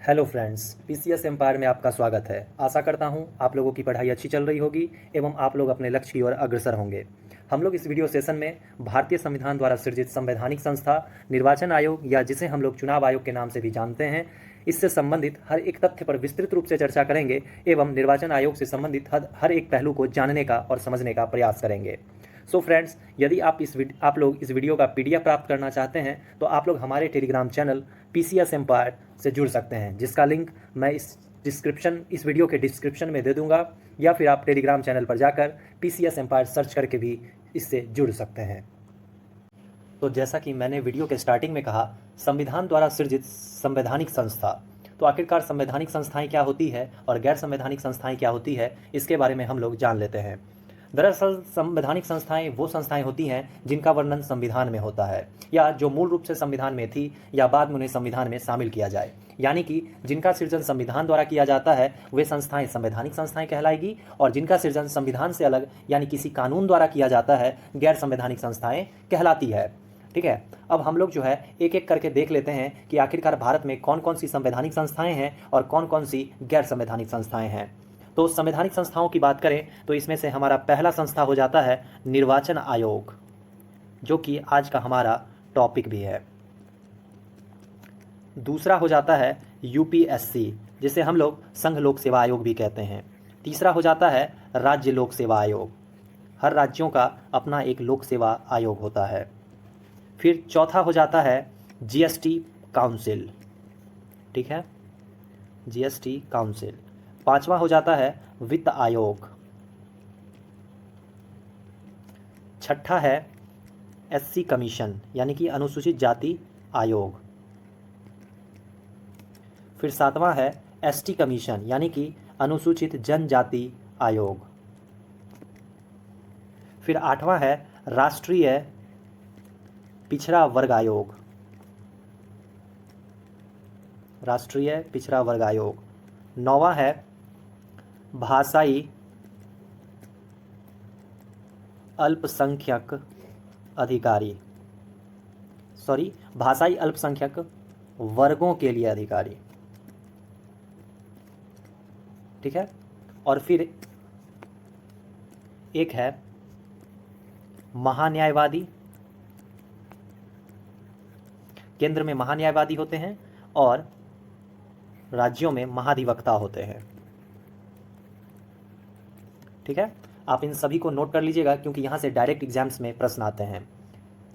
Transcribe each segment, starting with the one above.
Hello friends, PCS empire में आपका स्वागत है। आशा करता हूं आप लोगों की पढ़ाई अच्छी चल रही होगी एवं आप लोग अपने लक्ष्य की ओर अग्रसर होंगे। हम लोग इस वीडियो सेशन में भारतीय संविधान द्वारा सृजित संवैधानिक संस्था निर्वाचन आयोग या जिसे हम लोग चुनाव आयोग के नाम से भी जानते हैं, इससे संबंधित हर एक तथ्य पर विस्तृत रूप से चर्चा करेंगे एवं निर्वाचन आयोग से संबंधित हर एक पहलू को जानने का और समझने का प्रयास करेंगे। सो फ्रेंड्स, यदि आप लोग इस वीडियो का पीडीएफ प्राप्त करना चाहते हैं तो आप लोग हमारे टेलीग्राम चैनल पीसीएस एम्पायर से जुड़ सकते हैं, जिसका लिंक मैं इस वीडियो के डिस्क्रिप्शन में दे दूंगा, या फिर आप टेलीग्राम चैनल पर जाकर पीसीएस एम्पायर सर्च करके भी इससे जुड़ सकते हैं। तो जैसा कि मैंने वीडियो के स्टार्टिंग में कहा, संविधान द्वारा सृजित संवैधानिक संस्था, तो आखिरकार संवैधानिक संस्थाएं क्या होती है और गैर संवैधानिक संस्थाएं क्या होती है, इसके बारे में हम लोग जान लेते हैं। दरअसल संवैधानिक संस्थाएं वो संस्थाएं होती हैं जिनका वर्णन संविधान में होता है, या जो मूल रूप से संविधान में थी या बाद में उन्हें संविधान में शामिल किया जाए, यानी कि जिनका सृजन संविधान द्वारा किया जाता है वे संस्थाएं संवैधानिक संस्थाएं कहलाएगी, और जिनका सृजन संविधान से अलग यानी किसी कानून द्वारा किया जाता है गैर संवैधानिक संस्थाएं कहलाती है। ठीक है, अब हम लोग जो है एक एक करके देख लेते हैं कि आखिरकार भारत में कौन कौन सी संवैधानिक संस्थाएं हैं और कौन कौन सी गैर संवैधानिक संस्थाएं हैं। तो संवैधानिक संस्थाओं की बात करें तो इसमें से हमारा पहला संस्था हो जाता है निर्वाचन आयोग, जो कि आज का हमारा टॉपिक भी है। दूसरा हो जाता है यूपीएससी, जिसे हम लोग संघ लोक सेवा आयोग भी कहते हैं। तीसरा हो जाता है राज्य लोक सेवा आयोग, हर राज्यों का अपना एक लोक सेवा आयोग होता है। फिर चौथा हो जाता है जीएसटी काउंसिल, ठीक है, जीएसटी काउंसिल। पांचवा हो जाता है वित्त आयोग। छठा है एससी कमीशन यानी कि अनुसूचित जाति आयोग। फिर सातवां है एसटी कमीशन यानी कि अनुसूचित जनजाति आयोग। फिर आठवां है राष्ट्रीय पिछड़ा वर्ग आयोग, राष्ट्रीय पिछड़ा वर्ग आयोग। नौवां है भाषाई अल्पसंख्यक अधिकारी, भाषाई अल्पसंख्यक वर्गों के लिए अधिकारी, ठीक है। और फिर एक है महान्यायवादी, केंद्र में महान्यायवादी होते हैं और राज्यों में महाधिवक्ता होते हैं, ठीक है। आप इन सभी को नोट कर लीजिएगा क्योंकि यहां से डायरेक्ट एग्जाम्स में प्रश्न आते हैं।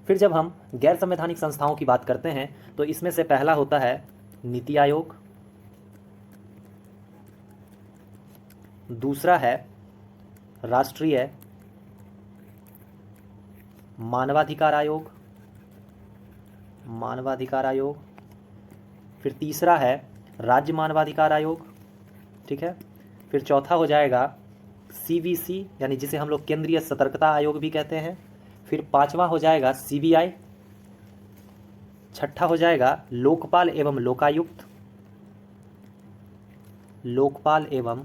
फिर जब हम गैर संवैधानिक संस्थाओं की बात करते हैं तो इसमें से पहला होता है नीति आयोग, दूसरा है राष्ट्रीय मानवाधिकार आयोग, मानवाधिकार आयोग। फिर तीसरा है राज्य मानवाधिकार आयोग, ठीक है। फिर चौथा हो जाएगा सीवीसी यानी जिसे हम लोग केंद्रीय सतर्कता आयोग भी कहते हैं। फिर पांचवा हो जाएगा सीबीआई। छठा हो जाएगा लोकपाल एवं लोकायुक्त, लोकपाल एवं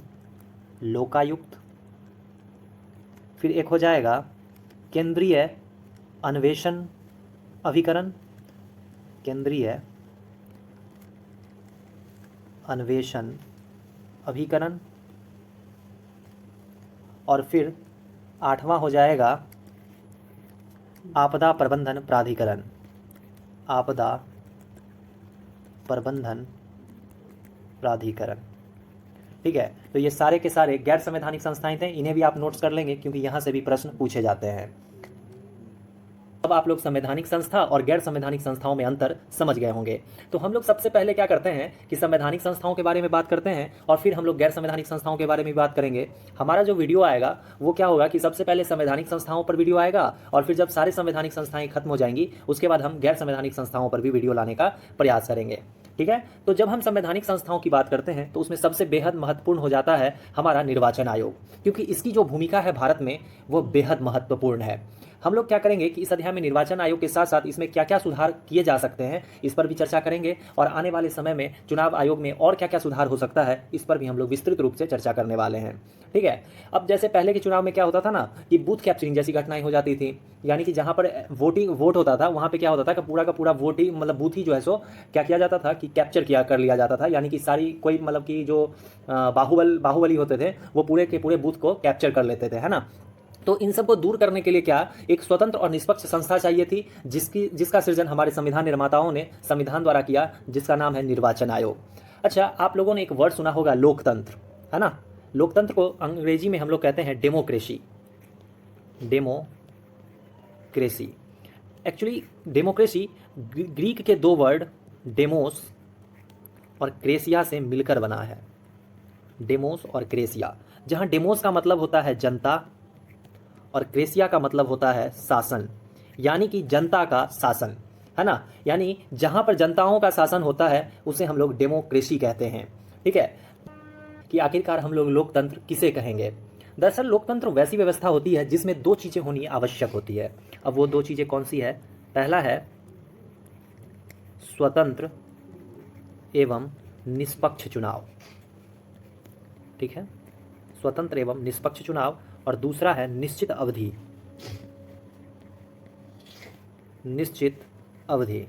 लोकायुक्त। फिर एक हो जाएगा केंद्रीय अन्वेषण अभिकरण, केंद्रीय अन्वेषण अभिकरण। और फिर आठवां हो जाएगा आपदा प्रबंधन प्राधिकरण, आपदा प्रबंधन प्राधिकरण, ठीक है। तो ये सारे के सारे गैर संवैधानिक संस्थाएं थे, इन्हें भी आप नोट्स कर लेंगे क्योंकि यहां से भी प्रश्न पूछे जाते हैं। अब आप लोग संवैधानिक संस्था और गैर संवैधानिक संस्थाओं में अंतर समझ गए होंगे। तो हम लोग सबसे पहले क्या करते हैं कि संवैधानिक संस्थाओं के बारे में बात करते हैं और फिर हम लोग गैर संवैधानिक संस्थाओं के बारे में बात करेंगे। हमारा जो वीडियो आएगा वो क्या होगा कि सबसे पहले संवैधानिक संस्थाओं पर वीडियो आएगा और फिर जब सारे संवैधानिक संस्थाएं खत्म हो जाएंगी उसके बाद हम गैर संवैधानिक संस्थाओं पर भी वीडियो लाने का प्रयास करेंगे, ठीक है। तो जब हम संवैधानिक संस्थाओं की बात करते हैं तो उसमें सबसे बेहद महत्वपूर्ण हो जाता है हमारा निर्वाचन आयोग, क्योंकि इसकी जो भूमिका है भारत में वो बेहद महत्वपूर्ण है। हम लोग क्या करेंगे कि इस अध्याय में निर्वाचन आयोग के साथ साथ इसमें क्या क्या सुधार किए जा सकते हैं इस पर भी चर्चा करेंगे, और आने वाले समय में चुनाव आयोग में और क्या क्या सुधार हो सकता है इस पर भी हम लोग विस्तृत रूप से चर्चा करने वाले हैं, ठीक है। अब जैसे पहले के चुनाव में क्या होता था ना कि बूथ कैप्चरिंग जैसी घटनाएं हो जाती थी, यानी कि जहां पर वोट होता था वहां पे क्या होता था कि पूरा का पूरा वोट ही मतलब बूथ ही जो है सो क्या किया जाता था कि कि कैप्चर किया कर लिया जाता था, यानी कि सारी कोई मतलब कि जो बाहुबली होते थे वो पूरे के पूरे बूथ को कैप्चर कर लेते थे, है ना। तो इन सब को दूर करने के लिए क्या एक स्वतंत्र और निष्पक्ष संस्था चाहिए थी, जिसका सृजन हमारे संविधान निर्माताओं ने संविधान द्वारा किया, जिसका नाम है निर्वाचन आयोग। अच्छा, आप लोगों ने एक वर्ड सुना होगा लोकतंत्र, है ना। लोकतंत्र को अंग्रेजी में हम लोग कहते हैं democracy. Democracy actually democracy Greek के दो वर्ड डेमोस और क्रेसिया से मिलकर बना है। डेमोस और क्रेसिया, जहां डेमोस का मतलब होता है जनता और क्रेसिया का मतलब होता है शासन, यानी कि जनता का शासन, है ना। यानी जहां पर जनताओं का शासन होता है उसे हम लोग डेमोक्रेसी कहते हैं। ठीक है, कि आखिरकार हम लोग लोकतंत्र किसे कहेंगे। दरअसल लोकतंत्र वैसी व्यवस्था होती है जिसमें दो चीज़ें होनी आवश्यक होती है। अब वो दो चीज़ें कौन सी है? पहला है स्वतंत्र एवं निष्पक्ष चुनाव। ठीक है, स्वतंत्र एवं निष्पक्ष चुनाव। और दूसरा है निश्चित अवधि। निश्चित अवधि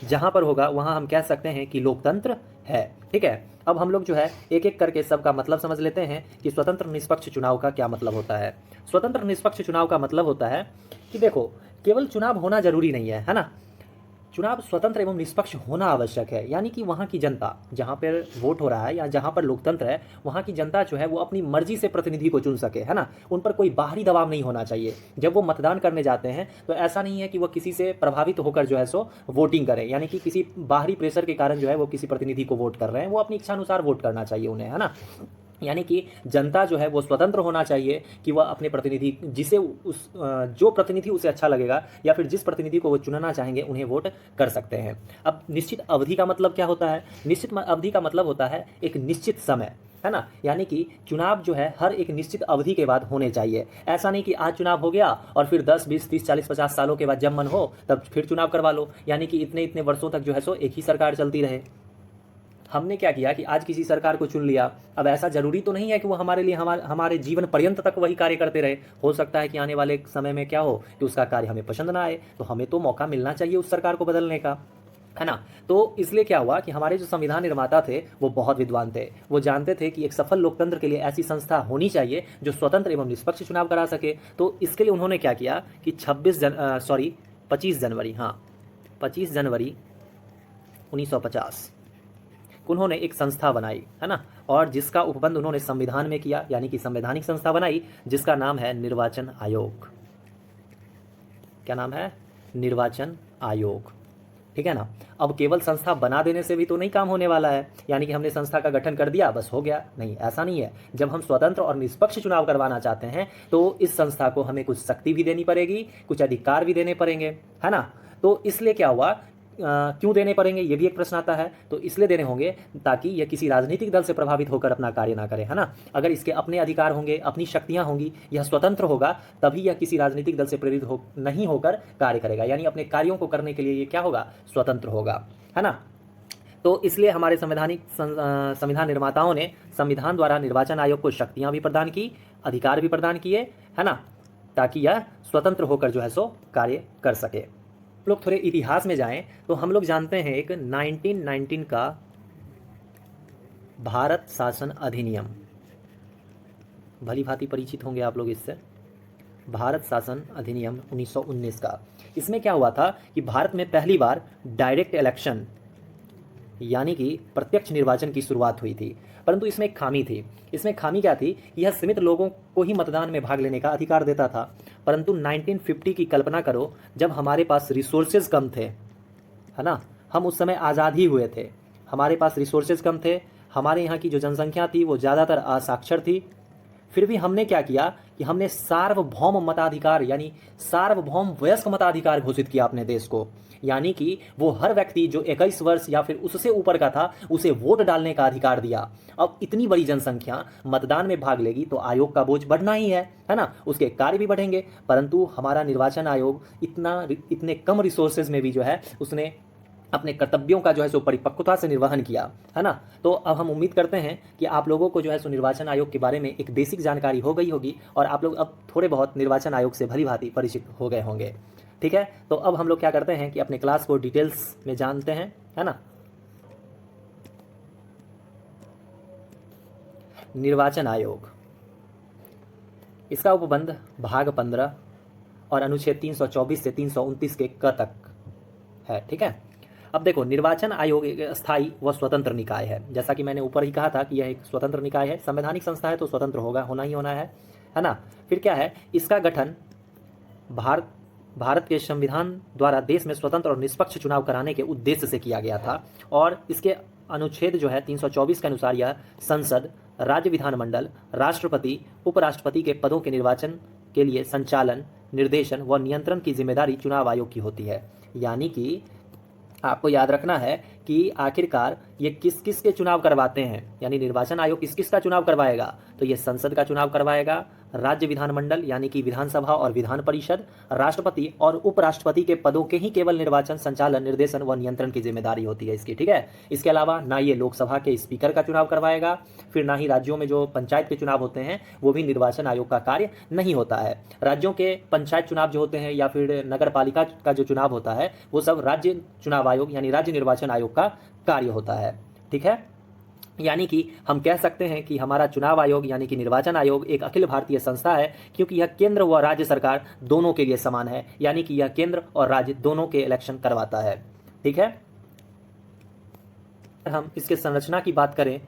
जहां पर होगा वहां हम कह सकते हैं कि लोकतंत्र है। ठीक है, अब हम लोग जो है एक एक करके सबका मतलब समझ लेते हैं कि स्वतंत्र निष्पक्ष चुनाव का क्या मतलब होता है। स्वतंत्र निष्पक्ष चुनाव का मतलब होता है कि देखो, केवल चुनाव होना जरूरी नहीं है ना। चुनाव स्वतंत्र एवं निष्पक्ष होना आवश्यक है, यानी कि वहाँ की जनता, जहाँ पर वोट हो रहा है या जहाँ पर लोकतंत्र है, वहाँ की जनता जो है वो अपनी मर्जी से प्रतिनिधि को चुन सके, है ना। उन पर कोई बाहरी दबाव नहीं होना चाहिए। जब वो मतदान करने जाते हैं तो ऐसा नहीं है कि वो किसी से प्रभावित होकर जो है सो वोटिंग करें, यानी कि किसी बाहरी प्रेशर के कारण जो है वो किसी प्रतिनिधि को वोट कर रहे हैं। वो अपनी इच्छानुसार वोट करना चाहिए उन्हें, है ना। यानी कि जनता जो है वो स्वतंत्र होना चाहिए कि वह अपने प्रतिनिधि, जिसे उस जो प्रतिनिधि उसे अच्छा लगेगा या फिर जिस प्रतिनिधि को वो चुनना चाहेंगे उन्हें वोट कर सकते हैं। अब निश्चित अवधि का मतलब क्या होता है? निश्चित अवधि का मतलब होता है एक निश्चित समय, है ना। यानी कि चुनाव जो है हर एक निश्चित अवधि के बाद होने चाहिए। ऐसा नहीं कि आज चुनाव हो गया और फिर 10, 20, 30, 40, 50 सालों के बाद जब मन हो तब फिर चुनाव करवा लो, यानी कि इतने इतने वर्षों तक जो है सो एक ही सरकार चलती रहे। हमने क्या किया कि आज किसी सरकार को चुन लिया, अब ऐसा जरूरी तो नहीं है कि वो हमारे लिए हमारे जीवन पर्यंत तक वही कार्य करते रहे। हो सकता है कि आने वाले समय में क्या हो कि उसका कार्य हमें पसंद ना आए, तो हमें तो मौका मिलना चाहिए उस सरकार को बदलने का, है ना। तो इसलिए क्या हुआ कि हमारे जो संविधान निर्माता थे वो बहुत विद्वान थे। वो जानते थे कि एक सफल लोकतंत्र के लिए ऐसी संस्था होनी चाहिए जो स्वतंत्र एवं निष्पक्ष चुनाव करा सके। तो इसके लिए उन्होंने क्या किया कि 25 जनवरी 1950 उन्होंने एक संस्था बनाई, है ना। और जिसका उपबंध उन्होंने संविधान में किया, यानी कि संवैधानिक संस्था बनाई, जिसका नाम है निर्वाचन आयोग। क्या नाम है? निर्वाचन आयोग। ठीक है ना। अब केवल संस्था बना देने से भी तो नहीं काम होने वाला है, यानी कि हमने संस्था का गठन कर दिया बस हो गया, नहीं, ऐसा नहीं है। जब हम स्वतंत्र और निष्पक्ष चुनाव करवाना चाहते हैं तो इस संस्था को हमें कुछ शक्ति भी देनी पड़ेगी, कुछ अधिकार भी देने पड़ेंगे, है ना। तो इसलिए क्या हुआ, क्यों देने पड़ेंगे, ये भी एक प्रश्न आता है। तो इसलिए देने होंगे ताकि यह किसी राजनीतिक दल से प्रभावित होकर अपना कार्य ना करे, है ना। अगर इसके अपने अधिकार होंगे, अपनी शक्तियां होंगी, यह स्वतंत्र होगा, तभी यह किसी राजनीतिक दल से प्रेरित नहीं होकर कार्य करेगा, यानी अपने कार्यों को करने के लिए ये क्या होगा, स्वतंत्र होगा, है ना। तो इसलिए हमारे संविधान निर्माताओं ने संविधान द्वारा निर्वाचन आयोग को शक्तियां भी प्रदान की, अधिकार भी प्रदान किए, है ना, ताकि यह स्वतंत्र होकर जो है सो कार्य कर सके। लोग थोड़े इतिहास में जाएं तो हम लोग जानते हैं एक 1919 का भारत शासन अधिनियम, भली भांति परिचित होंगे आप लोग इससे। भारत शासन अधिनियम 1919 का, इसमें क्या हुआ था कि भारत में पहली बार डायरेक्ट इलेक्शन यानी कि प्रत्यक्ष निर्वाचन की शुरुआत हुई थी। परंतु इसमें एक खामी थी। इसमें खामी क्या थी? यह सीमित लोगों को ही मतदान में भाग लेने का अधिकार देता था। परंतु 1950 की कल्पना करो, जब हमारे पास रिसोर्सेज कम थे, है ना, हम उस समय आज़ाद ही हुए थे, हमारे पास रिसोर्सेज कम थे, हमारे यहाँ की जो जनसंख्या थी वो ज़्यादातर असाक्षर थी, फिर भी हमने क्या किया कि हमने सार्वभौम मताधिकार यानी सार्वभौम वयस्क मताधिकार घोषित किया अपने देश को, यानी कि वो हर व्यक्ति जो 21 वर्ष या फिर उससे ऊपर का था उसे वोट डालने का अधिकार दिया। अब इतनी बड़ी जनसंख्या मतदान में भाग लेगी तो आयोग का बोझ बढ़ना ही है ना, उसके कार्य भी बढ़ेंगे। परंतु हमारा निर्वाचन आयोग इतने कम रिसोर्सेज में भी जो है उसने अपने कर्तव्यों का जो है सो परिपक्वता से निर्वहन किया, है ना। तो अब हम उम्मीद करते हैं कि आप लोगों को जो है सो निर्वाचन आयोग के बारे में एक बेसिक जानकारी हो गई होगी और आप लोग अब थोड़े बहुत निर्वाचन आयोग से भली भांति परिचित हो गए होंगे। ठीक है, तो अब हम लोग क्या करते हैं कि अपने क्लास को डिटेल्स में जानते हैं, है ना। निर्वाचन आयोग, इसका उपबंध भाग 15 और अनुच्छेद 324 से 329 के क तक है। ठीक है, अब देखो, निर्वाचन आयोग एक स्थायी व स्वतंत्र निकाय है। जैसा कि मैंने ऊपर ही कहा था कि यह एक स्वतंत्र निकाय है, संवैधानिक संस्था है तो स्वतंत्र होना ही होना है ना। फिर क्या है, इसका गठन भारत के संविधान द्वारा देश में स्वतंत्र और निष्पक्ष चुनाव कराने के उद्देश्य से किया गया था। और इसके अनुच्छेद जो है 324 के अनुसार यह संसद, राज्य विधानमंडल, राष्ट्रपति, उपराष्ट्रपति के पदों के निर्वाचन के लिए संचालन, निर्देशन व नियंत्रण की जिम्मेदारी चुनाव आयोग की होती है। यानी कि आपको याद रखना है कि आखिरकार ये किस किस के चुनाव करवाते हैं, यानी निर्वाचन आयोग किस किस का चुनाव करवाएगा, तो ये संसद का चुनाव करवाएगा, राज्य विधानमंडल यानी कि विधानसभा और विधान परिषद, राष्ट्रपति और उपराष्ट्रपति के पदों के ही केवल निर्वाचन, संचालन, निर्देशन व नियंत्रण की जिम्मेदारी होती है इसकी। ठीक है, इसके अलावा ना ये लोकसभा के स्पीकर का चुनाव करवाएगा, फिर ना ही राज्यों में जो पंचायत के चुनाव होते हैं वो भी निर्वाचन आयोग का कार्य नहीं होता है। राज्यों के पंचायत चुनाव जो होते हैं या फिर नगर पालिका का जो चुनाव होता है वो सब राज्य चुनाव आयोग यानी राज्य निर्वाचन आयोग का कार्य होता है। ठीक है, यानी कि हम कह सकते हैं कि हमारा चुनाव आयोग यानी कि निर्वाचन आयोग एक अखिल भारतीय संस्था है, क्योंकि यह केंद्र व राज्य सरकार दोनों के लिए समान है, यानी कि यह केंद्र और राज्य दोनों के इलेक्शन करवाता है। ठीक है, हम इसके संरचना की बात करें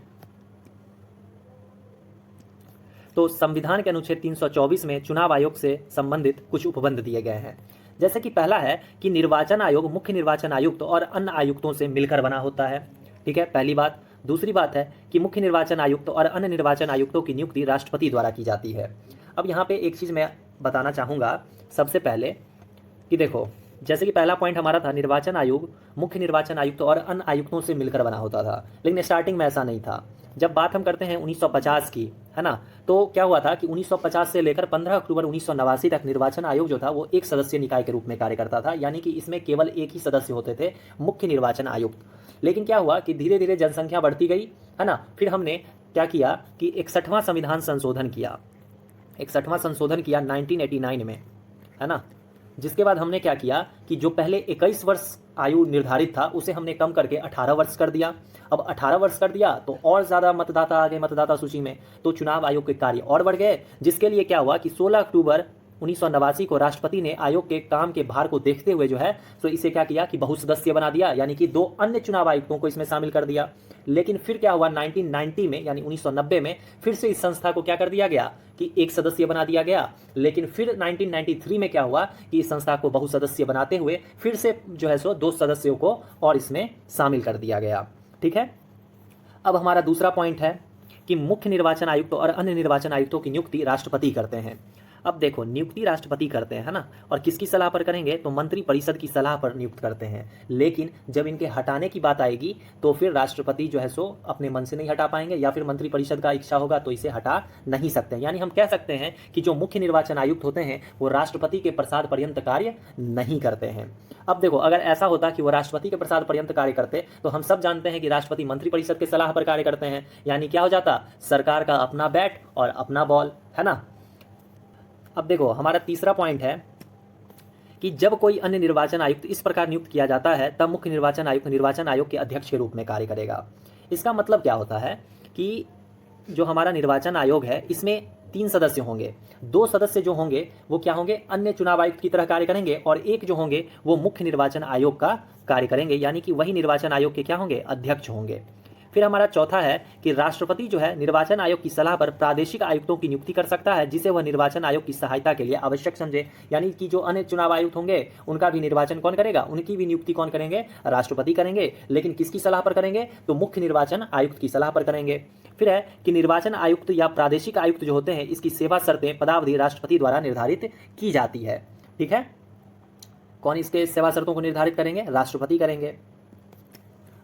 तो संविधान के अनुच्छेद 324 में चुनाव आयोग से संबंधित कुछ उपबंध दिए गए हैं। जैसे कि पहला है कि निर्वाचन आयोग मुख्य निर्वाचन आयुक्त और अन्य आयुक्तों से मिलकर बना होता है। ठीक है, पहली बात। दूसरी बात है कि मुख्य निर्वाचन आयुक्त और अन्य निर्वाचन आयुक्तों की नियुक्ति राष्ट्रपति द्वारा की जाती है। अब यहाँ पे एक चीज़ मैं बताना चाहूँगा सबसे पहले कि देखो, जैसे कि पहला पॉइंट हमारा था निर्वाचन आयोग मुख्य निर्वाचन आयुक्त और अन्य आयुक्तों से मिलकर बना होता था, लेकिन स्टार्टिंग में ऐसा नहीं था। जब बात हम करते हैं 1950 की, है ना, तो क्या हुआ था कि 1950 से लेकर 15 अक्टूबर 1989 तक निर्वाचन आयोग जो था वो एक सदस्यीय निकाय के रूप में कार्य करता था, यानी कि इसमें केवल एक ही सदस्य होते थे, मुख्य निर्वाचन आयुक्त। लेकिन क्या हुआ कि धीरे धीरे जनसंख्या बढ़ती गई, है ना, फिर हमने क्या किया कि 61वां संविधान संशोधन किया, 61वां संशोधन किया 1989 में, है ना। जिसके बाद हमने क्या किया कि जो पहले 21 वर्ष आयु निर्धारित था उसे हमने कम करके 18 वर्ष कर दिया। अब 18 वर्ष कर दिया तो और ज़्यादा मतदाता आ गए मतदाता सूची में, तो चुनाव आयोग के कार्य और बढ़ गए, जिसके लिए क्या हुआ कि 16 अक्टूबर 1989 को राष्ट्रपति ने आयोग के काम के भार को देखते हुए जो है तो इसे क्या किया कि बहुसदस्यीय बना दिया, यानी कि 2 अन्य चुनाव आयुक्तों को इसमें शामिल कर दिया। लेकिन फिर क्या हुआ 1990 में यानी 1990 में फिर से इस संस्था को क्या कर दिया गया कि एक सदस्यीय बना दिया गया। लेकिन फिर 1993 में क्या हुआ कि इस संस्था को बहुसदस्यीय बनाते हुए फिर से जो है सो 2 सदस्यों को और इसमें शामिल कर दिया गया। ठीक है, अब हमारा दूसरा पॉइंट है कि मुख्य निर्वाचन आयुक्त और अन्य निर्वाचन आयुक्तों की नियुक्ति राष्ट्रपति करते हैं। अब देखो, नियुक्ति राष्ट्रपति करते हैं, है ना, और किसकी सलाह पर करेंगे तो मंत्री परिषद की सलाह पर नियुक्त करते हैं। लेकिन जब इनके हटाने की बात आएगी तो फिर राष्ट्रपति जो है सो अपने मन से नहीं हटा पाएंगे, या फिर मंत्री परिषद का इच्छा होगा तो इसे हटा नहीं सकते। यानी हम कह सकते हैं कि जो मुख्य निर्वाचन आयुक्त होते हैं वो राष्ट्रपति के प्रसाद पर्यंत कार्य नहीं करते हैं। अब देखो, अगर ऐसा होता कि वो राष्ट्रपति के प्रसाद पर्यंत कार्य करते तो हम सब जानते हैं कि राष्ट्रपति मंत्री परिषद के सलाह पर कार्य करते हैं, यानी क्या हो जाता, सरकार का अपना बैट और अपना बॉल, है ना। अब देखो, हमारा तीसरा पॉइंट है कि जब कोई अन्य निर्वाचन आयुक्त इस प्रकार नियुक्त किया जाता है तब मुख्य निर्वाचन आयुक्त निर्वाचन आयोग के अध्यक्ष के रूप में कार्य करेगा। इसका मतलब क्या होता है कि जो हमारा निर्वाचन आयोग है इसमें 3 सदस्य होंगे, 2 सदस्य जो होंगे वो क्या होंगे, अन्य चुनाव आयुक्त की तरह कार्य करेंगे, और एक जो होंगे वो मुख्य निर्वाचन आयोग का कार्य करेंगे, यानी कि वही निर्वाचन आयोग के क्या होंगे, अध्यक्ष होंगे। फिर हमारा चौथा है कि राष्ट्रपति जो है निर्वाचन आयोग की सलाह पर प्रादेशिक आयुक्तों की नियुक्ति कर सकता है, जिसे वह निर्वाचन आयोग की सहायता के लिए आवश्यक समझे। यानी कि जो अन्य चुनाव आयुक्त होंगे उनका भी निर्वाचन कौन करेगा, उनकी भी नियुक्ति कौन करेंगे, राष्ट्रपति करेंगे, लेकिन किसकी सलाह पर करेंगे तो मुख्य निर्वाचन आयुक्त की सलाह पर करेंगे। फिर है कि निर्वाचन आयुक्त या प्रादेशिक आयुक्त जो होते हैं इसकी सेवा शर्तें पदावधि राष्ट्रपति द्वारा निर्धारित की जाती है। ठीक है, कौन इसके सेवा शर्तों को निर्धारित करेंगे, राष्ट्रपति करेंगे।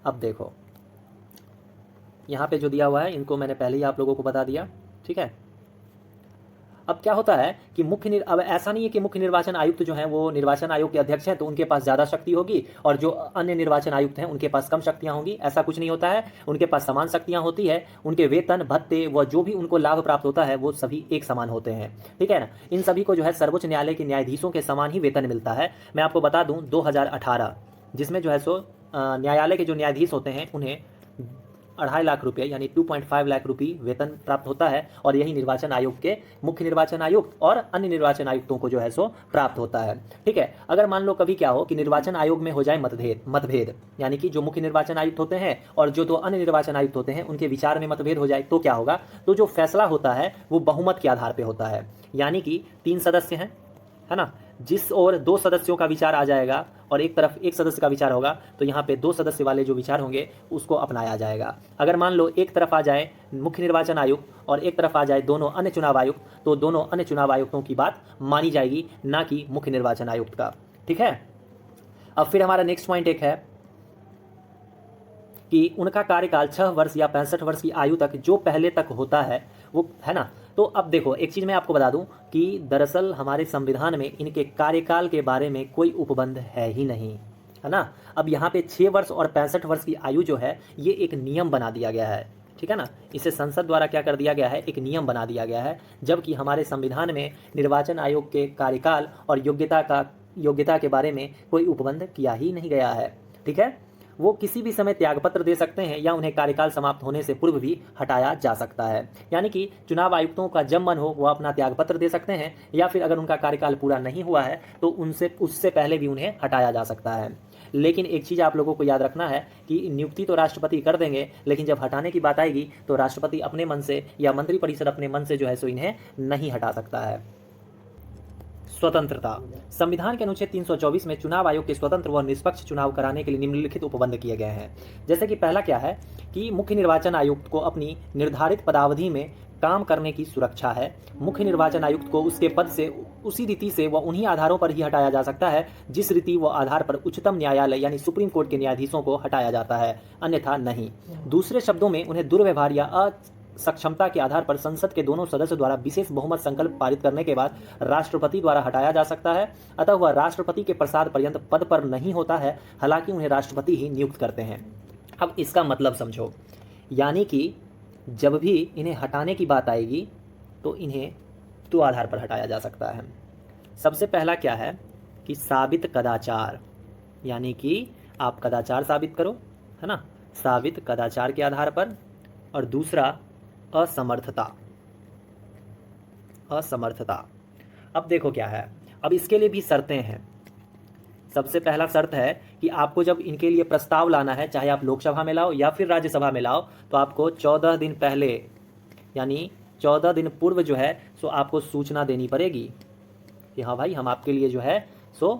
अब देखो, यहाँ पे जो दिया हुआ है इनको मैंने पहले ही आप लोगों को बता दिया। ठीक है, अब क्या होता है कि अब ऐसा नहीं है कि मुख्य निर्वाचन आयुक्त जो हैं वो निर्वाचन आयोग के अध्यक्ष हैं तो उनके पास ज़्यादा शक्ति होगी और जो अन्य निर्वाचन आयुक्त हैं उनके पास कम शक्तियां होंगी। ऐसा कुछ नहीं होता है, उनके पास समान शक्तियां होती है। उनके वेतन भत्ते व जो भी उनको लाभ प्राप्त होता है वो सभी एक समान होते हैं, ठीक है ना। इन सभी को जो है सर्वोच्च न्यायालय के न्यायाधीशों के समान ही वेतन मिलता है। मैं आपको बता दूं 2018 जिसमें जो है सो न्यायालय के जो न्यायाधीश होते हैं उन्हें 2.5 लाख रुपये यानी 2.5 लाख रुपये वेतन प्राप्त होता है और यही निर्वाचन आयोग के मुख्य निर्वाचन आयुक्त और अन्य निर्वाचन आयुक्तों को जो है सो प्राप्त होता है, ठीक है। अगर मान लो कभी क्या हो कि निर्वाचन आयोग में हो जाए मतभेद यानी कि जो मुख्य निर्वाचन आयुक्त होते हैं और जो दो अन्य निर्वाचन आयुक्त होते हैं उनके विचार में मतभेद हो जाए तो क्या होगा, तो जो फैसला होता है वो बहुमत के आधार पर होता है। यानी कि 3 सदस्य हैं, है ना, जिस ओर 2 सदस्यों का विचार आ जाएगा और एक तरफ 1 सदस्य का विचार होगा तो यहाँ पे 2 सदस्य वाले जो विचार होंगे उसको अपनाया जाएगा। अगर मान लो एक तरफ आ जाए मुख्य निर्वाचन आयुक्त और एक तरफ आ जाए दोनों अन्य चुनाव आयुक्त तो दोनों अन्य चुनाव आयुक्तों की बात मानी जाएगी, ना कि मुख्य निर्वाचन आयुक्त का, ठीक है। अब फिर हमारा नेक्स्ट पॉइंट एक है कि उनका कार्यकाल 6 वर्ष या 65 वर्ष की आयु तक जो पहले तक होता है वो, है ना। तो अब देखो एक चीज़ मैं आपको बता दूं कि दरअसल हमारे संविधान में इनके कार्यकाल के बारे में कोई उपबंध है ही नहीं, है ना। अब यहाँ पे 6 वर्ष और 65 वर्ष की आयु जो है ये एक नियम बना दिया गया है, ठीक है ना। इसे संसद द्वारा क्या कर दिया गया है, एक नियम बना दिया गया है, जबकि हमारे संविधान में निर्वाचन आयोग के कार्यकाल और योग्यता के बारे में कोई उपबंध किया ही नहीं गया है, ठीक है। वो किसी भी समय त्यागपत्र दे सकते हैं या उन्हें कार्यकाल समाप्त होने से पूर्व भी हटाया जा सकता है। यानी कि चुनाव आयुक्तों का जब मन हो वो अपना त्यागपत्र दे सकते हैं या फिर अगर उनका कार्यकाल पूरा नहीं हुआ है तो उससे पहले भी उन्हें हटाया जा सकता है। लेकिन एक चीज़ आप लोगों को याद रखना है कि नियुक्ति तो राष्ट्रपति कर देंगे, लेकिन जब हटाने की बात आएगी तो राष्ट्रपति अपने मन से या मंत्रिपरिषद अपने मन से जो है सो इन्हें नहीं हटा सकता है। स्वतंत्रता। संविधान के अनुच्छेद 324 में चुनाव आयोग के स्वतंत्र व निष्पक्ष चुनाव कराने के लिए निम्नलिखित उपबंध किए गए हैं। जैसे कि पहला क्या है कि मुख्य निर्वाचन आयुक्त को अपनी निर्धारित पदावधि में काम करने की सुरक्षा है। मुख्य निर्वाचन आयुक्त को उसके पद से उसी रीति से व उन्हीं आधारों पर ही हटाया जा सकता है जिस रीति व आधार पर उच्चतम न्यायालय यानी सुप्रीम कोर्ट के न्यायाधीशों को हटाया जाता है, अन्यथा नहीं। दूसरे शब्दों में उन्हें दुर्व्यवहार या सक्षमता के आधार पर संसद के दोनों सदस्यों द्वारा विशेष बहुमत संकल्प पारित करने के बाद राष्ट्रपति द्वारा हटाया जा सकता है। अतः वह राष्ट्रपति के प्रसाद पर्यंत पद पर नहीं होता है, हालांकि उन्हें राष्ट्रपति ही नियुक्त करते हैं। अब इसका मतलब समझो, यानी कि जब भी इन्हें हटाने की बात आएगी तो इन्हें 2 आधार पर हटाया जा सकता है। सबसे पहला क्या है कि साबित कदाचार, यानी कि आप कदाचार साबित करो, है ना, साबित कदाचार के आधार पर। और दूसरा असमर्थता। अब देखो क्या है, अब इसके लिए भी शर्तें हैं। सबसे पहला शर्त है कि आपको जब इनके लिए प्रस्ताव लाना है, चाहे आप लोकसभा में लाओ या फिर राज्यसभा में लाओ, तो आपको 14 दिन पहले यानी 14 दिन पूर्व जो है सो आपको सूचना देनी पड़ेगी कि हाँ भाई हम आपके लिए जो है सो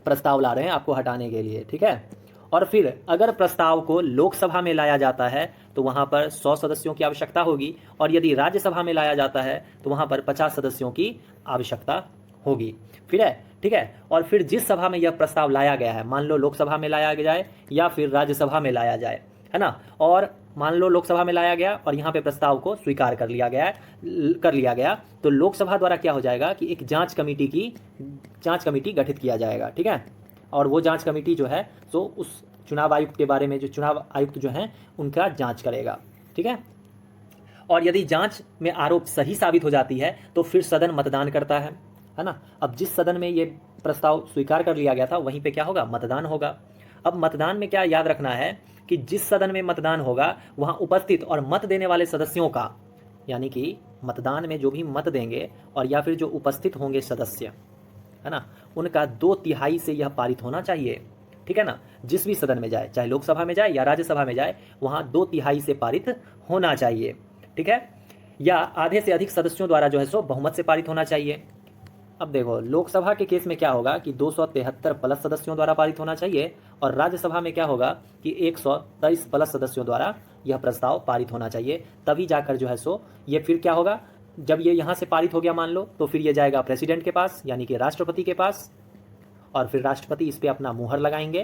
प्रस्ताव ला रहे हैं आपको हटाने के लिए, ठीक है। और फिर अगर प्रस्ताव को लोकसभा में लाया जाता है तो वहाँ पर 100 सदस्यों की आवश्यकता होगी और यदि राज्यसभा में लाया जाता है तो वहाँ पर 50 सदस्यों की आवश्यकता होगी, फिर है, ठीक है। और फिर जिस सभा में यह प्रस्ताव लाया गया है, मान लो लोकसभा में लाया जाए या फिर राज्यसभा में लाया जाए, है ना, और मान लो लोकसभा में लाया गया और यहाँ पे प्रस्ताव को स्वीकार कर लिया गया तो लोकसभा द्वारा क्या हो जाएगा कि एक जांच कमेटी गठित किया जाएगा, ठीक है। और वो जांच कमेटी जो है तो उस चुनाव आयुक्त के बारे में जो चुनाव आयुक्त जो हैं उनका जांच करेगा, ठीक है। और यदि जांच में आरोप सही साबित हो जाती है तो फिर सदन मतदान करता है ना। अब जिस सदन में ये प्रस्ताव स्वीकार कर लिया गया था वहीं पे क्या होगा, मतदान होगा। अब मतदान में क्या याद रखना है कि जिस सदन में मतदान होगा वहाँ उपस्थित और मत देने वाले सदस्यों का, यानी कि मतदान में जो भी मत देंगे और या फिर जो उपस्थित होंगे सदस्य, है ना, उनका 2/3 से यह पारित होना चाहिए, ठीक है ना। जिस भी सदन में जाए, चाहे लोकसभा में जाए या राज्यसभा में जाए, वहाँ 2/3 से पारित होना चाहिए, ठीक है। या आधे से अधिक सदस्यों द्वारा जो है सो बहुमत से पारित होना चाहिए। अब देखो लोकसभा के केस में क्या होगा कि 273 प्लस सदस्यों द्वारा पारित होना चाहिए और राज्यसभा में क्या होगा कि 123 प्लस सदस्यों द्वारा यह प्रस्ताव पारित होना चाहिए। तभी जाकर जो है सो ये फिर क्या होगा, जब ये यहाँ से पारित हो गया मान लो तो फिर ये जाएगा प्रेसिडेंट के पास यानी कि राष्ट्रपति के पास और फिर राष्ट्रपति इस पर अपना मुहर लगाएंगे,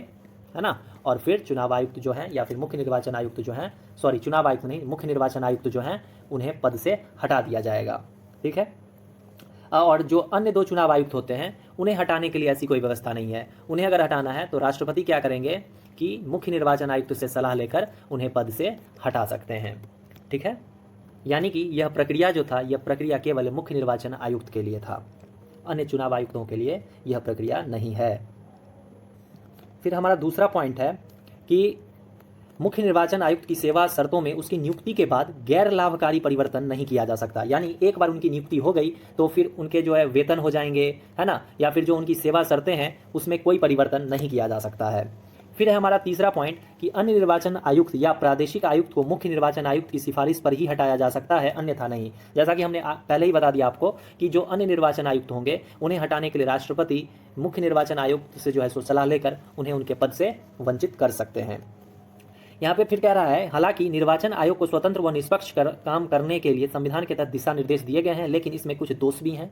है ना। और फिर चुनाव आयुक्त जो है या फिर मुख्य निर्वाचन आयुक्त जो है, सॉरी चुनाव आयुक्त नहीं, मुख्य निर्वाचन आयुक्त जो है उन्हें पद से हटा दिया जाएगा, ठीक है। और जो अन्य 2 चुनाव आयुक्त होते हैं उन्हें हटाने के लिए ऐसी कोई व्यवस्था नहीं है। उन्हें अगर हटाना है तो राष्ट्रपति क्या करेंगे कि मुख्य निर्वाचन आयुक्त से सलाह लेकर उन्हें पद से हटा सकते हैं। ठीक है, यानी कि यह प्रक्रिया जो था, यह प्रक्रिया केवल मुख्य निर्वाचन आयुक्त के लिए था, अन्य चुनाव आयुक्तों के लिए यह प्रक्रिया नहीं है। फिर हमारा दूसरा पॉइंट है कि मुख्य निर्वाचन आयुक्त की सेवा शर्तों में उसकी नियुक्ति के बाद गैर लाभकारी परिवर्तन नहीं किया जा सकता। यानी एक बार उनकी नियुक्ति हो गई तो फिर उनके जो है वेतन हो जाएंगे, है ना, या फिर जो उनकी सेवा शर्तें हैं उसमें कोई परिवर्तन नहीं किया जा सकता है। फिर है हमारा तीसरा पॉइंट कि अन्य निर्वाचन आयुक्त या प्रादेशिक आयुक्त को मुख्य निर्वाचन आयुक्त की सिफारिश पर ही हटाया जा सकता है, अन्यथा नहीं। जैसा कि हमने पहले ही बता दिया आपको कि जो अन्य निर्वाचन आयुक्त होंगे उन्हें हटाने के लिए राष्ट्रपति मुख्य निर्वाचन आयुक्त से जो है सो सलाह लेकर उन्हें उनके पद से वंचित कर सकते हैं। यहाँ पे फिर कह रहा है, हालांकि निर्वाचन आयोग को स्वतंत्र व निष्पक्ष काम करने के लिए संविधान के तहत दिशा निर्देश दिए गए हैं, लेकिन इसमें कुछ दोष भी हैं।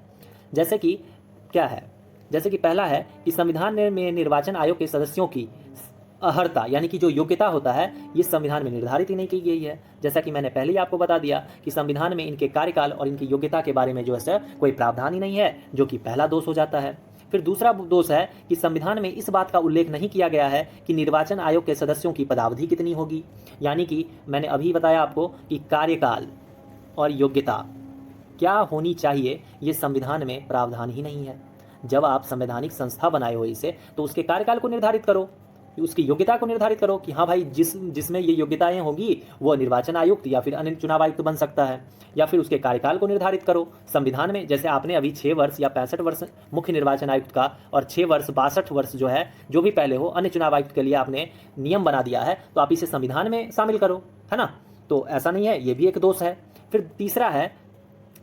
जैसे कि क्या है, जैसे कि पहला है कि संविधान में निर्वाचन आयोग के सदस्यों की अर्हता यानी कि जो योग्यता होता है ये संविधान में निर्धारित ही नहीं की गई है। जैसा कि मैंने पहले ही आपको बता दिया कि संविधान में इनके कार्यकाल और इनकी योग्यता के बारे में जो है कोई प्रावधान ही नहीं है, जो कि पहला दोष हो जाता है। फिर दूसरा दोष है कि संविधान में इस बात का उल्लेख नहीं किया गया है कि निर्वाचन आयोग के सदस्यों की पदावधि कितनी होगी। यानी कि मैंने अभी बताया आपको कि कार्यकाल और योग्यता क्या होनी चाहिए, ये संविधान में प्रावधान ही नहीं है। जब आप संवैधानिक संस्था बनाए हो इसे, तो उसके कार्यकाल को निर्धारित करो, उसकी योग्यता को निर्धारित करो कि हाँ भाई जिसमें ये योग्यताएं होगी वो निर्वाचन आयुक्त या फिर अन्य चुनाव आयुक्त बन सकता है, या फिर उसके कार्यकाल को निर्धारित करो संविधान में। जैसे आपने अभी 6 वर्ष या 65 वर्ष मुख्य निर्वाचन आयुक्त का और 6 वर्ष 62 वर्ष जो है, जो भी पहले हो अन्य चुनाव आयुक्त के लिए आपने नियम बना दिया है, तो आप इसे संविधान में शामिल करो, है ना। तो ऐसा नहीं है, ये भी एक दोष है। फिर तीसरा है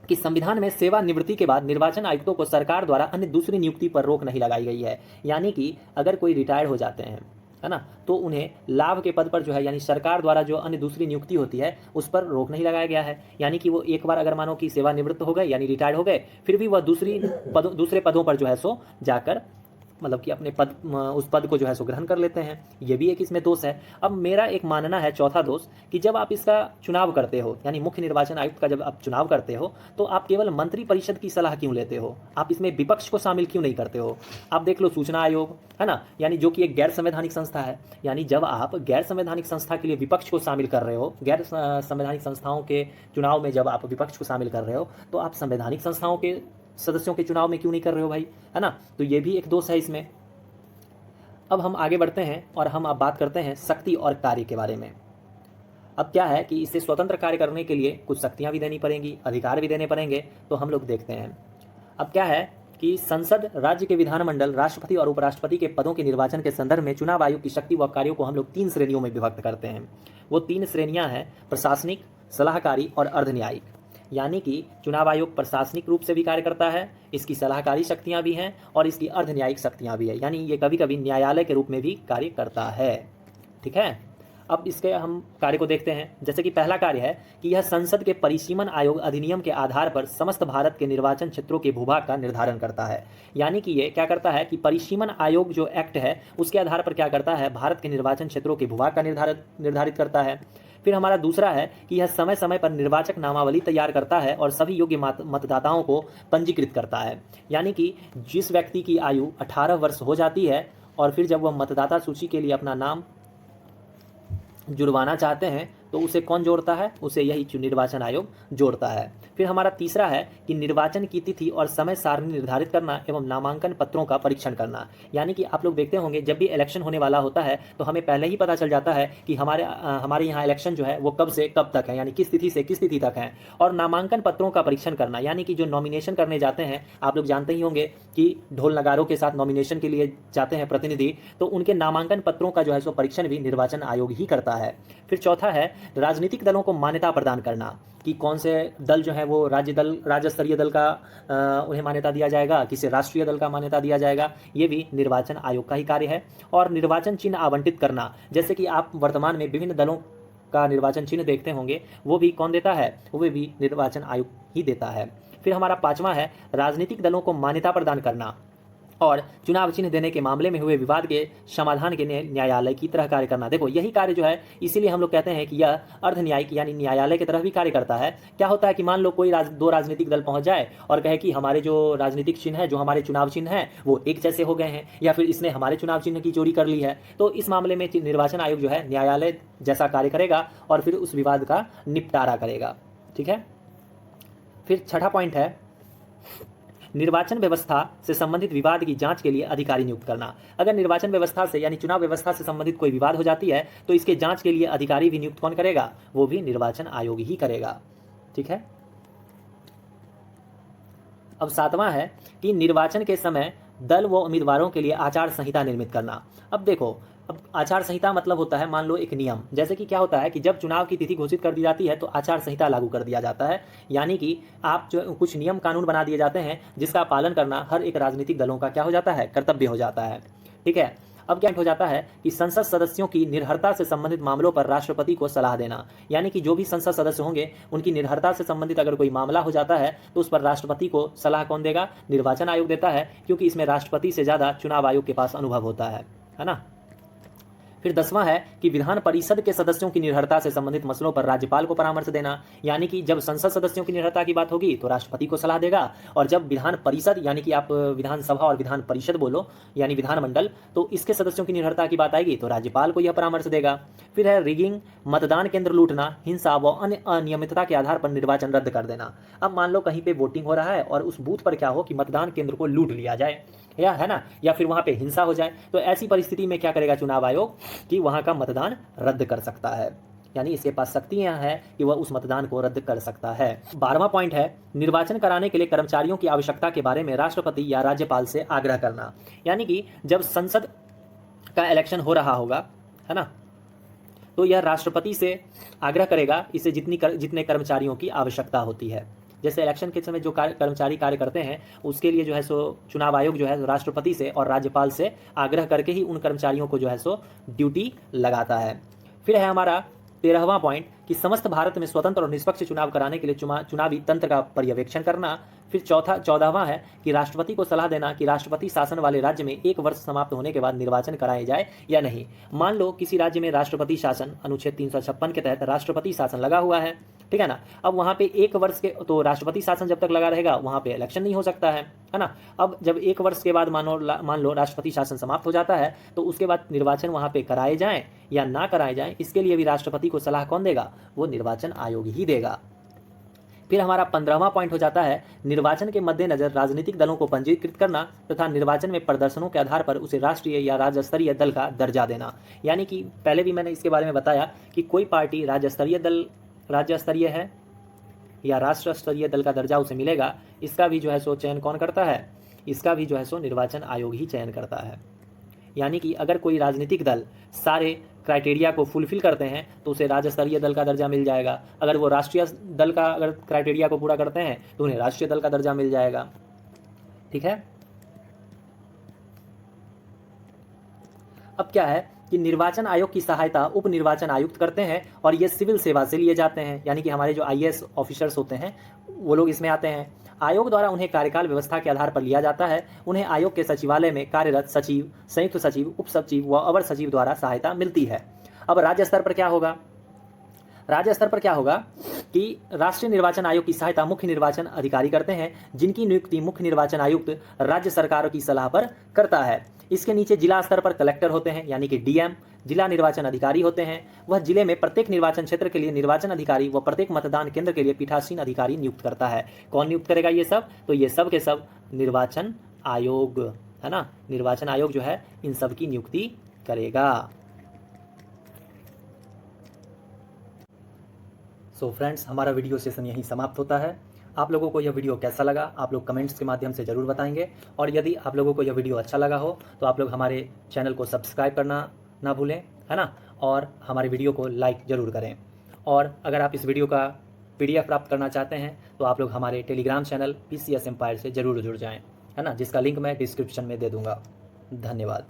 कि संविधान में सेवा निवृत्ति के बाद निर्वाचन आयुक्तों को सरकार द्वारा अन्य दूसरी नियुक्ति पर रोक नहीं लगाई गई है। यानी कि अगर कोई रिटायर्ड हो जाते हैं, है ना, तो उन्हें लाभ के पद पर जो है, यानी सरकार द्वारा जो अन्य दूसरी नियुक्ति होती है उस पर रोक नहीं लगाया गया है। यानी कि वो एक बार अगर मानो कि सेवानिवृत्त हो गए यानी रिटायर्ड हो गए, फिर भी वह दूसरे पदों पर जो है सो जाकर मतलब कि अपने उस पद को जो है सो ग्रहण कर लेते हैं। ये भी एक इसमें दोष है। अब मेरा एक मानना है, चौथा दोष, कि जब आप इसका चुनाव करते हो, यानी मुख्य निर्वाचन आयुक्त का जब आप चुनाव करते हो, तो आप केवल मंत्री परिषद की सलाह क्यों लेते हो? आप इसमें विपक्ष को शामिल क्यों नहीं करते हो? आप देख लो सूचना आयोग, है ना, यानी जो कि एक गैर संवैधानिक संस्था है। यानी जब आप गैर संवैधानिक संस्था के लिए विपक्ष को शामिल कर रहे हो, गैर संवैधानिक संस्थाओं के चुनाव में जब आप विपक्ष को शामिल कर रहे हो, तो आप संवैधानिक संस्थाओं के सदस्यों के चुनाव में क्यों नहीं कर रहे हो भाई, है ना। तो ये भी एक दोष है इसमें। अब हम आगे बढ़ते हैं और हम अब बात करते हैं शक्ति और कार्य के बारे में। अब क्या है कि इसे स्वतंत्र कार्य करने के लिए कुछ शक्तियां भी देनी पड़ेंगी, अधिकार भी देने पड़ेंगे। तो हम लोग देखते हैं। अब क्या है कि संसद, राज्य के विधानमंडल, राष्ट्रपति और उपराष्ट्रपति के पदों के निर्वाचन के संदर्भ में चुनाव आयोग की शक्ति व कार्यों को हम लोग 3 श्रेणियों में विभक्त करते हैं। वो 3 श्रेणियां हैं, प्रशासनिक, सलाहकारी और अर्धन्यायिक। यानी कि चुनाव आयोग प्रशासनिक रूप से भी कार्य करता है, इसकी सलाहकारी शक्तियां भी हैं और इसकी अर्धन्यायिक शक्तियां भी है, यानी ये कभी कभी न्यायालय के रूप में भी कार्य करता है। ठीक है, अब इसके हम कार्य को देखते हैं। जैसे कि पहला कार्य है कि यह संसद के परिसीमन आयोग अधिनियम के आधार पर समस्त भारत के निर्वाचन क्षेत्रों के भूभाग का निर्धारण करता है। यानी कि ये क्या करता है कि परिसीमन आयोग जो एक्ट है उसके आधार पर क्या करता है, भारत के निर्वाचन क्षेत्रों के भूभाग का निर्धारित करता है। फिर हमारा दूसरा है कि यह समय समय पर निर्वाचक नामावली तैयार करता है और सभी योग्य मतदाताओं को पंजीकृत करता है। यानी कि जिस व्यक्ति की आयु 18 वर्ष हो जाती है और फिर जब वह मतदाता सूची के लिए अपना नाम जुड़वाना चाहते हैं तो उसे कौन जोड़ता है, उसे यही निर्वाचन आयोग जोड़ता है। फिर हमारा तीसरा है कि निर्वाचन की तिथि और समय सारणी निर्धारित करना एवं नामांकन पत्रों का परीक्षण करना। यानी कि आप लोग देखते होंगे जब भी इलेक्शन होने वाला होता है तो हमें पहले ही पता चल जाता है कि हमारे यहाँ इलेक्शन जो है वो कब से कब तक है, यानी किस तिथि से किस तिथि तक है। और नामांकन पत्रों का परीक्षण करना, यानी कि जो नॉमिनेशन करने जाते हैं, आप लोग जानते ही होंगे कि ढोल नगारों के साथ नॉमिनेशन के लिए जाते हैं प्रतिनिधि, तो उनके नामांकन पत्रों का जो है सो परीक्षण भी निर्वाचन आयोग ही करता है। फिर चौथा है राजनीतिक दलों को मान्यता प्रदान करना, कि कौन से दल जो है वो राज्य स्तरीय दल का उन्हें मान्यता दिया जाएगा, किसे राष्ट्रीय दल का मान्यता दिया जाएगा, ये भी निर्वाचन आयोग का ही कार्य है। और निर्वाचन चिन्ह आवंटित करना, जैसे कि आप वर्तमान में विभिन्न दलों का निर्वाचन चिन्ह देखते होंगे, वो भी कौन देता है, वो भी निर्वाचन आयोग ही देता है। फिर हमारा पांचवा है राजनीतिक दलों को मान्यता प्रदान करना और चुनाव चिन्ह देने के मामले में हुए विवाद के समाधान के न्यायालय की तरह कार्य करना। देखो यही कार्य जो है, इसीलिए हम लोग कहते हैं कि यह अर्ध न्यायिक यानी न्यायालय की तरह भी कार्य करता है। क्या होता है कि मान लो कोई दो राजनीतिक दल पहुंच जाए और कहे कि हमारे जो राजनीतिक चिन्ह है, जो हमारे चुनाव चिन्ह है, वो एक जैसे हो गए हैं, या फिर इसने हमारे चुनाव चिन्ह की चोरी कर ली है। तो इस मामले में निर्वाचन आयोग जो है न्यायालय जैसा कार्य करेगा और फिर उस विवाद का निपटारा करेगा। ठीक है। फिर छठा पॉइंट है निर्वाचन व्यवस्था से संबंधित विवाद की जांच के लिए अधिकारी नियुक्त करना। अगर निर्वाचन व्यवस्था से यानी चुनाव व्यवस्था से संबंधित कोई विवाद हो जाती है तो इसके जांच के लिए अधिकारी भी नियुक्त कौन करेगा? वो भी निर्वाचन आयोग ही करेगा। ठीक है। अब सातवां है कि निर्वाचन के समय दल व उम्मीदवारों के लिए आचार संहिता निर्मित करना। अब देखो, अब आचार संहिता मतलब होता है मान लो एक नियम। जैसे कि क्या होता है कि जब चुनाव की तिथि घोषित कर दी जाती है तो आचार संहिता लागू कर दिया जाता है, यानी कि आप जो कुछ नियम कानून बना दिए जाते हैं जिसका पालन करना हर एक राजनीतिक दलों का क्या हो जाता है? कर्तव्य हो जाता है। ठीक है। अब क्या हो जाता है कि संसद सदस्यों की निर्भरता से संबंधित मामलों पर राष्ट्रपति को सलाह देना, यानी कि जो भी संसद सदस्य होंगे उनकी निर्भरता से संबंधित अगर कोई मामला हो जाता है तो उस पर राष्ट्रपति को सलाह कौन देगा? निर्वाचन आयोग देता है, क्योंकि इसमें राष्ट्रपति से ज्यादा चुनाव आयोग के पास अनुभव होता है ना। फिर 10वां है कि विधान परिषद के सदस्यों की निर्भरता से संबंधित मसलों पर राज्यपाल को परामर्श देना, यानी कि जब संसद सदस्यों की निर्भरता की बात होगी तो राष्ट्रपति को सलाह देगा, और जब विधान परिषद यानी कि आप विधानसभा और विधान परिषद बोलो यानी विधानमंडल, तो इसके सदस्यों की निर्भरता की बात आएगी तो राज्यपाल को यह परामर्श देगा। फिर है रिगिंग, मतदान केंद्र लूटना, हिंसा व अन्य अनियमितता के आधार पर निर्वाचन रद्द कर देना। अब मान लो कहीं पे वोटिंग हो रहा है और उस बूथ पर क्या हो कि मतदान केंद्र को लूट लिया जाए, या है ना, या फिर वहां पे हिंसा हो जाए, तो ऐसी परिस्थिति में क्या करेगा चुनाव आयोग कि वहां का मतदान रद्द कर सकता है, यानी इसके पास शक्तियां हैं कि वह उस मतदान को रद्द कर सकता है। 12वां पॉइंट है निर्वाचन कराने के लिए कर्मचारियों की आवश्यकता के बारे में राष्ट्रपति या राज्यपाल से आग्रह करना, यानी कि जब संसद का इलेक्शन हो रहा होगा, है ना, तो यह राष्ट्रपति से आग्रह करेगा इसे जितने कर्मचारियों की आवश्यकता होती है। जैसे इलेक्शन के समय जो कर्मचारी कार्य करते हैं उसके लिए जो है सो चुनाव आयोग जो है राष्ट्रपति से और राज्यपाल से आग्रह करके ही उन कर्मचारियों को जो है सो ड्यूटी लगाता है। फिर है हमारा 13वां पॉइंट कि समस्त भारत में स्वतंत्र और निष्पक्ष चुनाव कराने के लिए चुनावी तंत्र का पर्यवेक्षण करना। फिर 14वां है कि राष्ट्रपति को सलाह देना कि राष्ट्रपति शासन वाले राज्य में 1 वर्ष समाप्त होने के बाद निर्वाचन कराए जाए या नहीं। मान लो किसी राज्य में राष्ट्रपति शासन अनुच्छेद 356 के तहत राष्ट्रपति शासन लगा हुआ है, ठीक है ना। अब वहां पे 1 वर्ष के तो राष्ट्रपति शासन जब तक लगा रहेगा वहां पे इलेक्शन नहीं हो सकता है ना। अब जब 1 वर्ष के बाद मान लो राष्ट्रपति शासन समाप्त हो जाता है तो उसके बाद निर्वाचन वहां पे कराए जाएं या ना कराए जाएं, इसके लिए भी राष्ट्रपति को सलाह कौन देगा? वो निर्वाचन आयोग ही देगा। फिर हमारा 15वां पॉइंट हो जाता है निर्वाचन के मद्देनजर राजनीतिक दलों को पंजीकृत करना तथा निर्वाचन में प्रदर्शनों के आधार पर उसे राष्ट्रीय या राज्य स्तरीय दल का दर्जा देना। यानी कि पहले भी मैंने इसके बारे में बताया कि कोई पार्टी राज्य स्तरीय है या राष्ट्र स्तरीय दल का दर्जा उसे मिलेगा, इसका भी जो है सो चयन कौन करता है? इसका भी जो है सो निर्वाचन आयोग ही चयन करता है। यानी कि अगर कोई राजनीतिक दल सारे क्राइटेरिया को फुलफिल करते हैं तो उसे राज्य स्तरीय दल का दर्जा मिल जाएगा। अगर वो राष्ट्रीय दल का अगर क्राइटेरिया को पूरा करते हैं तो उन्हें राष्ट्रीय दल का दर्जा मिल जाएगा। ठीक है। अब क्या है कि निर्वाचन आयोग की सहायता उप निर्वाचन आयुक्त करते हैं और ये सिविल सेवा से लिए जाते हैं, यानी कि हमारे जो IAS ऑफिसर्स होते हैं वो लोग इसमें आते हैं। आयोग द्वारा उन्हें कार्यकाल व्यवस्था के आधार पर लिया जाता है। उन्हें आयोग के सचिवालय में कार्यरत सचिव, संयुक्त सचिव, उप सचिव व अवर सचिव द्वारा सहायता मिलती है। अब राज्य स्तर पर क्या होगा? राज्य स्तर पर क्या होगा कि राष्ट्रीय निर्वाचन आयोग की सहायता मुख्य निर्वाचन अधिकारी करते हैं, जिनकी नियुक्ति मुख्य निर्वाचन आयुक्त राज्य सरकारों की सलाह पर करता है। इसके नीचे जिला स्तर पर कलेक्टर होते हैं, यानी कि DM जिला निर्वाचन अधिकारी होते हैं। वह जिले में प्रत्येक निर्वाचन क्षेत्र के लिए निर्वाचन अधिकारी व प्रत्येक मतदान केंद्र के लिए पीठासीन अधिकारी नियुक्त करता है। कौन नियुक्त करेगा ये सब? तो ये सब के सब निर्वाचन आयोग, है ना। निर्वाचन आयोग जो है इन सब की नियुक्ति करेगा। सो फ्रेंड्स, हमारा वीडियो सेशन यहीं समाप्त होता है। आप लोगों को यह वीडियो कैसा लगा आप लोग कमेंट्स के माध्यम से ज़रूर बताएंगे, और यदि आप लोगों को यह वीडियो अच्छा लगा हो तो आप लोग हमारे चैनल को सब्सक्राइब करना ना भूलें, है ना, और हमारे वीडियो को लाइक ज़रूर करें। और अगर आप इस वीडियो का PDF प्राप्त करना चाहते हैं तो आप लोग हमारे टेलीग्राम चैनल PCS एम्पायर से ज़रूर जुड़ जाएँ, है ना, जिसका लिंक मैं डिस्क्रिप्शन में दे दूँगा। धन्यवाद।